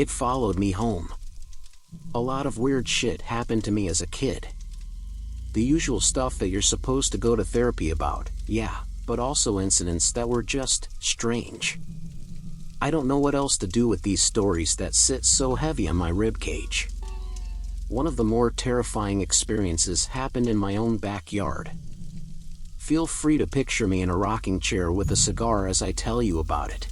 It followed me home. A lot of weird shit happened to me as a kid. The usual stuff that you're supposed to go to therapy about, yeah, but also incidents that were just strange. I don't know what else to do with these stories that sit so heavy on my ribcage. One of the more terrifying experiences happened in my own backyard. Feel free to picture me in a rocking chair with a cigar as I tell you about it.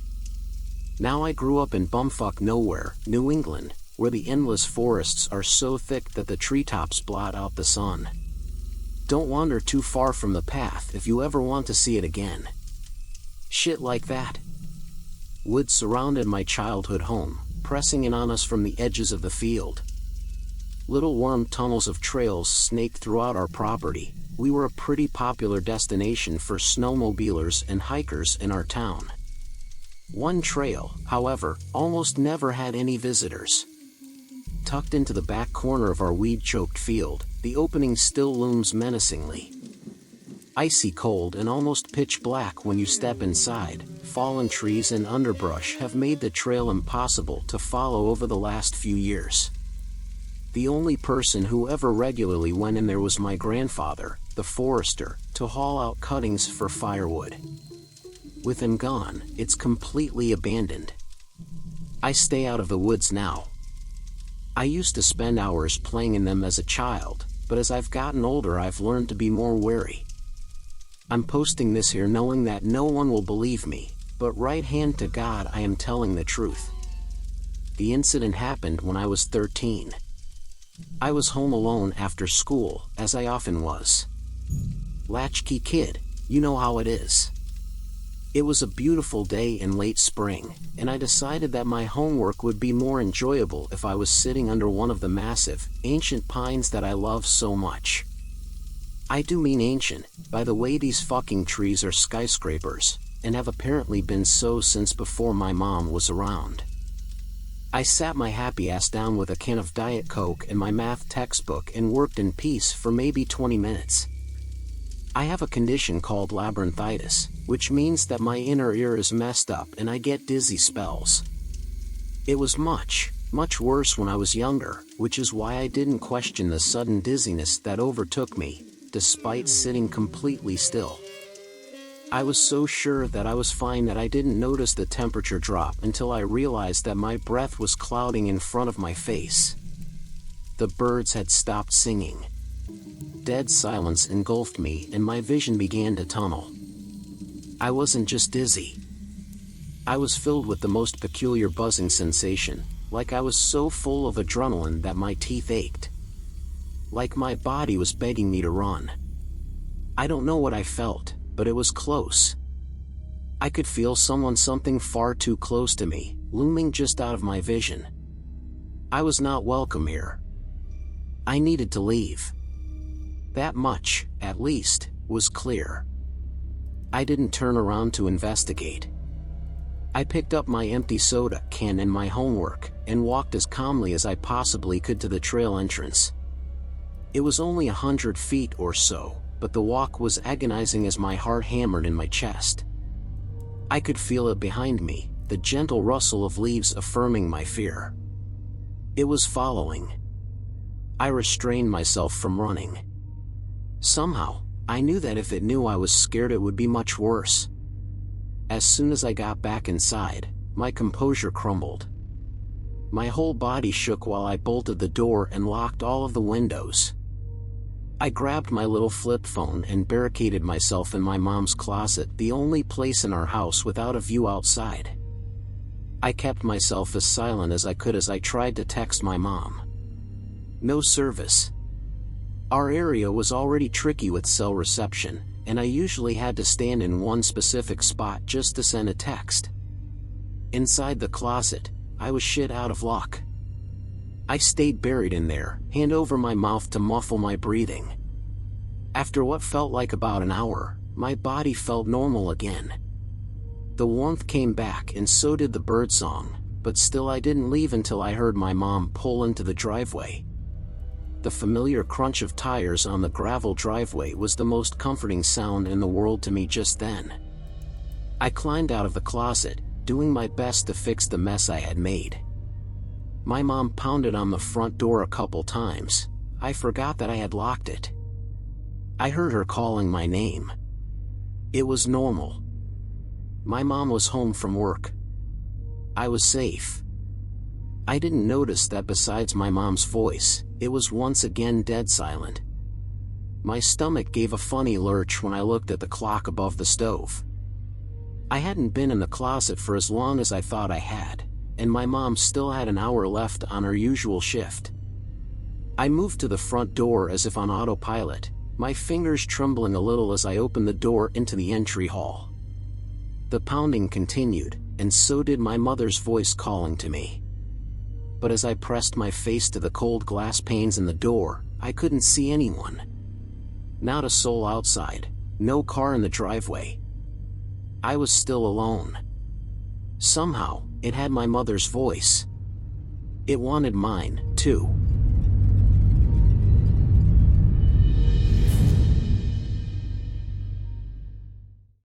Now, I grew up in bumfuck nowhere, New England, where the endless forests are so thick that the treetops blot out the sun. Don't wander too far from the path if you ever want to see it again. Shit like that. Woods surrounded my childhood home, pressing in on us from the edges of the field. Little worm tunnels of trails snaked throughout our property. We were a pretty popular destination for snowmobilers and hikers in our town. One trail, however, almost never had any visitors. Tucked into the back corner of our weed-choked field, the opening still looms menacingly. Icy cold and almost pitch black when you step inside, fallen trees and underbrush have made the trail impossible to follow over the last few years. The only person who ever regularly went in there was my grandfather, the forester, to haul out cuttings for firewood. With him gone, it's completely abandoned. I stay out of the woods now. I used to spend hours playing in them as a child, but as I've gotten older I've learned to be more wary. I'm posting this here knowing that no one will believe me, but right hand to God I am telling the truth. The incident happened when I was 13. I was home alone after school, as I often was. Latchkey kid, you know how it is. It was a beautiful day in late spring, and I decided that my homework would be more enjoyable if I was sitting under one of the massive, ancient pines that I love so much. I do mean ancient, by the way these fucking trees are skyscrapers, and have apparently been so since before my mom was around. I sat my happy ass down with a can of Diet Coke and my math textbook and worked in peace for maybe 20 minutes. I have a condition called labyrinthitis, which means that my inner ear is messed up and I get dizzy spells. It was much worse when I was younger, which is why I didn't question the sudden dizziness that overtook me, despite sitting completely still. I was so sure that I was fine that I didn't notice the temperature drop until I realized that my breath was clouding in front of my face. The birds had stopped singing. Dead silence engulfed me and my vision began to tunnel. I wasn't just dizzy. I was filled with the most peculiar buzzing sensation, like I was so full of adrenaline that my teeth ached. Like my body was begging me to run. I don't know what I felt, but it was close. I could feel something far too close to me, looming just out of my vision. I was not welcome here. I needed to leave. That much, at least, was clear. I didn't turn around to investigate. I picked up my empty soda can and my homework, and walked as calmly as I possibly could to the trail entrance. It was only 100 feet or so, but the walk was agonizing as my heart hammered in my chest. I could feel it behind me, the gentle rustle of leaves affirming my fear. It was following. I restrained myself from running. Somehow, I knew that if it knew I was scared it would be much worse. As soon as I got back inside, my composure crumbled. My whole body shook while I bolted the door and locked all of the windows. I grabbed my little flip phone and barricaded myself in my mom's closet, the only place in our house without a view outside. I kept myself as silent as I could as I tried to text my mom. No service. Our area was already tricky with cell reception, and I usually had to stand in one specific spot just to send a text. Inside the closet, I was shit out of luck. I stayed buried in there, hand over my mouth to muffle my breathing. After what felt like about an hour, my body felt normal again. The warmth came back and so did the birdsong, but still I didn't leave until I heard my mom pull into the driveway. The familiar crunch of tires on the gravel driveway was the most comforting sound in the world to me just then. I climbed out of the closet, doing my best to fix the mess I had made. My mom pounded on the front door a couple times. I forgot that I had locked it. I heard her calling my name. It was normal. My mom was home from work. I was safe. I didn't notice that besides my mom's voice, it was once again dead silent. My stomach gave a funny lurch when I looked at the clock above the stove. I hadn't been in the closet for as long as I thought I had, and my mom still had an hour left on her usual shift. I moved to the front door as if on autopilot, my fingers trembling a little as I opened the door into the entry hall. The pounding continued, and so did my mother's voice calling to me. But as I pressed my face to the cold glass panes in the door, I couldn't see anyone. Not a soul outside, no car in the driveway. I was still alone. Somehow, it had my mother's voice. It wanted mine, too.